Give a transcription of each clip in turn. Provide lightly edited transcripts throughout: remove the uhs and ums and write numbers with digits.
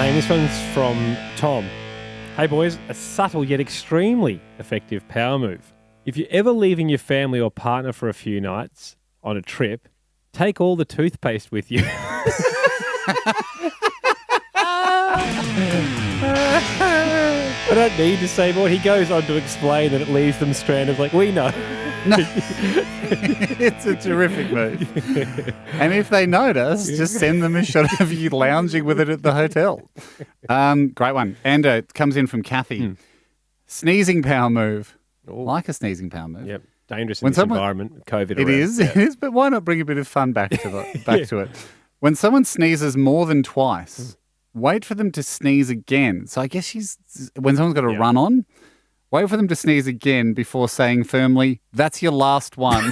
Hey, this one's from Tom. Hey boys, a subtle yet extremely effective power move. If you're ever leaving your family or partner for a few nights on a trip, take all the toothpaste with you. I don't need to say more. He goes on to explain that it leaves them stranded. Like, we know. No. It's a terrific move. And if they notice, just send them a shot of you lounging with it at the hotel. Great one. And it comes in from Kathy. Sneezing power move. Oh. Like a sneezing power move. Yep. Dangerous in this environment. COVID It around. is. Yeah. It is. But why not bring a bit of fun back to it? When someone sneezes more than twice, wait for them to sneeze again. So I guess when someone's got a run on, wait for them to sneeze again before saying firmly, "That's your last one."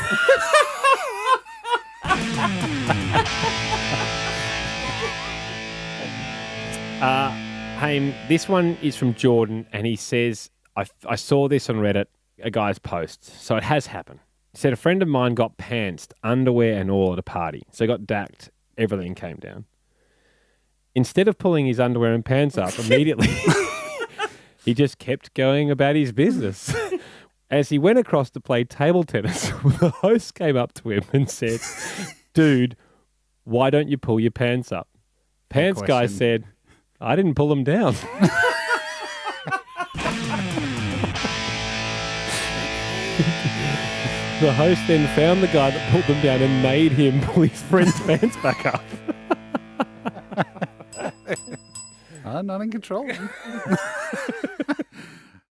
Hey, this one is from Jordan, and he says, I saw this on Reddit, a guy's post, so it has happened. He said, a friend of mine got pantsed, underwear and all at a party. So he got dacked, everything came down. Instead of pulling his underwear and pants up immediately, he just kept going about his business. As he went across to play table tennis, the host came up to him and said, dude, why don't you pull your pants up? Pants guy said, I didn't pull them down. The host then found the guy that pulled them down and made him pull his friend's pants back up. I'm not in control.